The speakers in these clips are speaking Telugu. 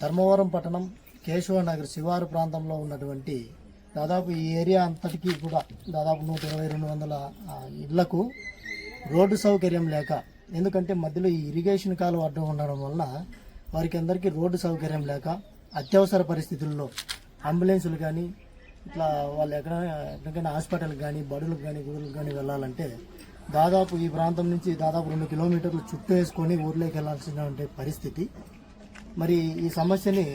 ధర్మవరం పట్టణం కేశవనగర్ శివారు ప్రాంతంలో ఉన్నటువంటి దాదాపు ఈ ఏరియా అంతటికీ కూడా దాదాపు 120-200 ఇళ్లకు రోడ్డు సౌకర్యం లేక, ఎందుకంటే మధ్యలో ఈ ఇరిగేషన్ కాలువ అడ్డం ఉండడం వల్ల వారికి అందరికీ రోడ్డు సౌకర్యం లేక అత్యవసర పరిస్థితుల్లో అంబులెన్సులు కానీ ఇట్లా వాళ్ళు ఎక్కడికైనా హాస్పిటల్కి కానీ బడులకు కానీ గుడులకు కానీ వెళ్ళాలంటే దాదాపు ఈ ప్రాంతం నుంచి దాదాపు 2 కిలోమీటర్లు చుట్టూ వేసుకొని ఊర్లోకి వెళ్ళాల్సినటువంటి పరిస్థితి. మరి ఈ సమస్యని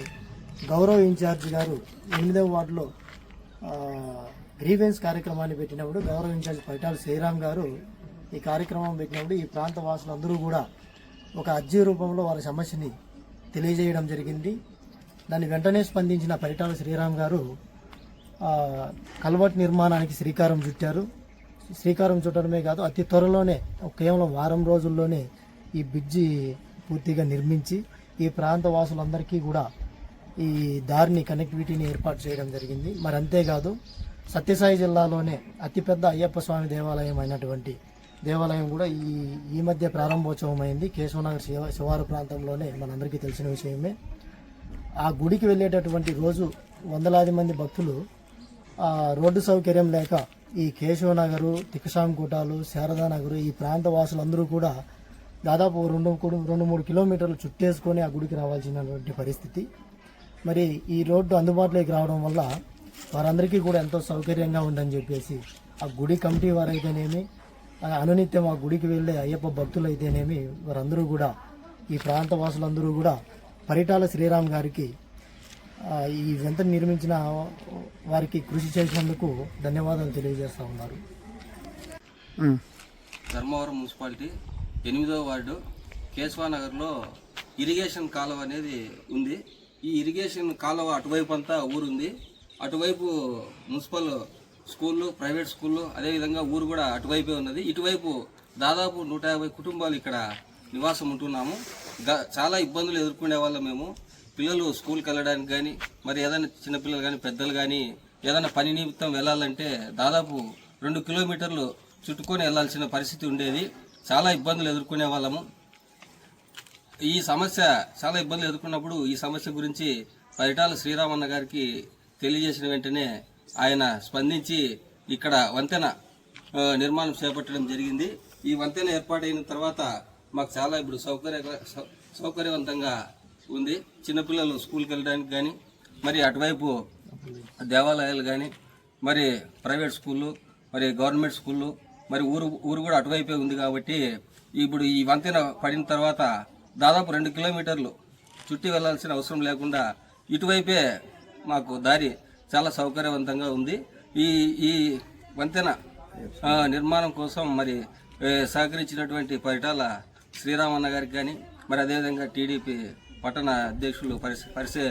గౌరవ ఇన్ఛార్జ్ గారు 8వ వార్డులో గ్రీవెన్స్ కార్యక్రమాన్ని పెట్టినప్పుడు గౌరవ ఇన్ఛార్జ్ పైటాల శ్రీరామ్ గారు ఈ కార్యక్రమం పెట్టినప్పుడు ఈ ప్రాంత వాసులందరూ కూడా ఒక అర్జీ రూపంలో వారి సమస్యని తెలియజేయడం జరిగింది. దాన్ని వెంటనే స్పందించిన పైటాల శ్రీరామ్ గారు కల్వర్ట్ నిర్మాణానికి శ్రీకారం చుట్టారు. శ్రీకారం చుట్టడమే కాదు, అతి త్వరలోనే కేవలం వారం రోజుల్లోనే ఈ బ్రిడ్జి పూర్తిగా నిర్మించి ఈ ప్రాంత వాసులందరికీ కూడా ఈ దారిని కనెక్టివిటీని ఏర్పాటు చేయడం జరిగింది. మరి అంతేకాదు, సత్యసాయి జిల్లాలోనే అతిపెద్ద అయ్యప్ప స్వామి దేవాలయం అయినటువంటి దేవాలయం కూడా ఈ మధ్య ప్రారంభోత్సవం అయింది. కేశవనగర్ శివారు ప్రాంతంలోనే మనందరికీ తెలిసిన విషయమే. ఆ గుడికి వెళ్ళేటటువంటి రోజు వందలాది మంది భక్తులు రోడ్డు సౌకర్యం లేక ఈ కేశవనగరు, తిక్కసాంకోటాలు, శారదానగరు ఈ ప్రాంత వాసులందరూ కూడా దాదాపు 2-3 కిలోమీటర్లు చుట్టేసుకొని ఆ గుడికి రావాల్సినటువంటి పరిస్థితి. మరి ఈ రోడ్డు అందుబాటులోకి రావడం వల్ల వారందరికీ కూడా ఎంతో సౌకర్యంగా ఉందని చెప్పేసి ఆ గుడి కమిటీ వారైతేనేమి, అనునిత్యం ఆ గుడికి వెళ్ళే అయ్యప్ప భక్తులు అయితేనేమి, వారందరూ కూడా ఈ ప్రాంత వాసులందరూ కూడా పరిటాల శ్రీరామ్ గారికి ఈ వింత నిర్మించిన వారికి కృషి చేసినందుకు ధన్యవాదాలు తెలియజేస్తూ ఉన్నారు. ధర్మవరం మున్సిపాలిటీ 8వ వార్డు కేశవానగర్లో ఇరిగేషన్ కాలువ అనేది ఉంది. ఈ ఇరిగేషన్ కాలువ అటువైపు అంతా ఊరుంది. అటువైపు మున్సిపల్ స్కూళ్ళు, ప్రైవేట్ స్కూళ్ళు, అదేవిధంగా ఊరు కూడా అటువైపే ఉన్నది. ఇటువైపు దాదాపు 150 కుటుంబాలు ఇక్కడ నివాసం ఉంటున్నాము. చాలా ఇబ్బందులు ఎదుర్కొనే వాళ్ళం మేము. పిల్లలు స్కూల్కి వెళ్ళడానికి కానీ, మరి ఏదైనా చిన్నపిల్లలు కానీ పెద్దలు కానీ ఏదైనా పని నిమిత్తం వెళ్ళాలంటే దాదాపు 2 కిలోమీటర్లు చుట్టుకొని వెళ్ళాల్సిన పరిస్థితి ఉండేది. చాలా ఇబ్బందులు ఎదుర్కొనే వాళ్ళము. ఈ సమస్య చాలా ఇబ్బందులు ఎదుర్కొన్నప్పుడు ఈ సమస్య గురించి పరిటాల శ్రీరామన్న గారికి తెలియజేసిన వెంటనే ఆయన స్పందించి ఇక్కడ వంతెన నిర్మాణం చేపట్టడం జరిగింది. ఈ వంతెన ఏర్పాటైన తర్వాత మాకు చాలా ఇప్పుడు సౌకర్యవంతంగా ఉంది. చిన్నపిల్లలు స్కూల్కి వెళ్ళడానికి కానీ, మరి అటువైపు దేవాలయాలు కానీ, మరి ప్రైవేట్ స్కూళ్ళు, మరి గవర్నమెంట్ స్కూళ్ళు, మరి ఊరు కూడా అటువైపే ఉంది. కాబట్టి ఇప్పుడు ఈ వంతెన పడిన తర్వాత దాదాపు 2 కిలోమీటర్లు చుట్టి వెళ్లాల్సిన అవసరం లేకుండా ఇటువైపే మాకు దారి చాలా సౌకర్యవంతంగా ఉంది. ఈ వంతెన నిర్మాణం కోసం మరి సహకరించినటువంటి పరిటాల శ్రీరామన్న గారికి కానీ, మరి అదేవిధంగా టీడీపీ పట్టణ అధ్యక్షులు పరిసే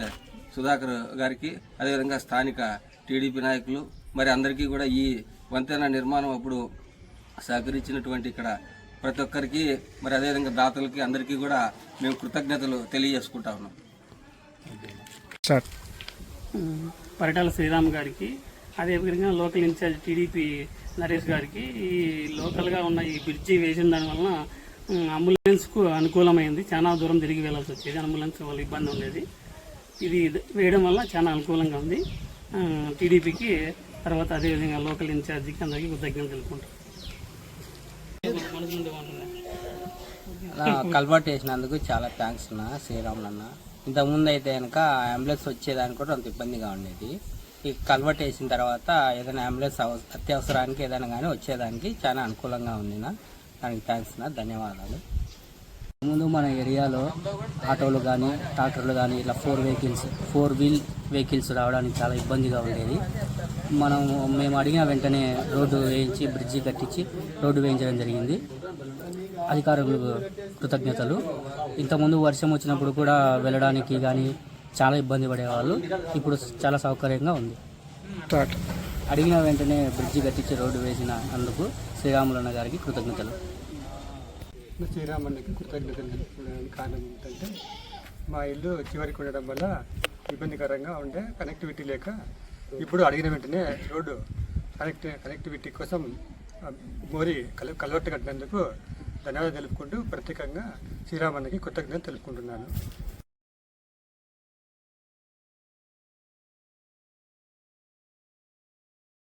సుధాకర్ గారికి, అదేవిధంగా స్థానిక టీడీపీ నాయకులు, మరి అందరికీ కూడా ఈ వంతెన నిర్మాణం అప్పుడు సహకరించినటువంటి ఇక్కడ ప్రతి ఒక్కరికి, మరి అదేవిధంగా దాతలకి అందరికీ కూడా మేము కృతజ్ఞతలు తెలియజేసుకుంటా ఉన్నాం. పరిటాల శ్రీరామ్ గారికి, అదేవిధంగా లోకల్ ఇన్ఛార్జ్ టీడీపీ నరేష్ గారికి, ఈ లోకల్గా ఉన్న ఈ బ్రిడ్జి వేసిన దానివల్ల అంబులెన్స్కు అనుకూలమైంది. చాలా దూరం తిరిగి వెళ్ళాల్సి వచ్చేది, అంబులెన్స్ వల్ల ఇబ్బంది ఉండేది. ఇది వేయడం వల్ల చాలా అనుకూలంగా ఉంది. టీడీపీకి, తర్వాత అదేవిధంగా లోకల్ ఇన్ఛార్జికి అందరికీ కృతజ్ఞతలు తెలుపుకుంటాం. కల్వర్ట్ వేసినందుకు చాలా థ్యాంక్స్ అన్న శ్రీరాములు అన్న. ఇంతకుముందు అయితే కనుక అంబులెన్స్ వచ్చేదానికి కూడా అంత ఇబ్బందిగా ఉండేది. ఈ కల్వర్ట్ వేసిన తర్వాత ఏదైనా అంబులెన్స్ అత్యవసరానికి ఏదైనా కానీ వచ్చేదానికి చాలా అనుకూలంగా ఉంది. దానికి థ్యాంక్స్ అన్న, ధన్యవాదాలు. ముందు మన ఏరియాలో ఆటోలు కానీ ట్రాక్టర్లు కానీ ఇలా 4 వీల్ వెహికల్స్ రావడానికి చాలా ఇబ్బందిగా ఉండేది. మేము అడిగిన వెంటనే రోడ్డు వేయించి బ్రిడ్జి కట్టించి రోడ్డు వేయించడం జరిగింది. అధికారులకు కృతజ్ఞతలు. ఇంతకుముందు వర్షం వచ్చినప్పుడు కూడా వెళ్ళడానికి కానీ చాలా ఇబ్బంది పడేవాళ్ళు. ఇప్పుడు చాలా సౌకర్యంగా ఉంది. అడిగిన వెంటనే బ్రిడ్జి కట్టించి రోడ్డు వేసిన అందుకు శ్రీరాములన్న గారికి కృతజ్ఞతలు. శ్రీరామన్నకి కృతజ్ఞతలు తెలుపుకోవడానికి కారణం ఏంటంటే, మా ఇల్లు చివరికి ఉండడం వల్ల ఇబ్బందికరంగా ఉండే, కనెక్టివిటీ లేక ఇప్పుడు అడిగిన వెంటనే రోడ్డు కనెక్టివిటీ కోసం కల్వర్ట్ కట్టినందుకు ధన్యవాదాలు తెలుపుకుంటూ ప్రత్యేకంగా శ్రీరామన్నకి కృతజ్ఞతలు తెలుపుకుంటున్నాను.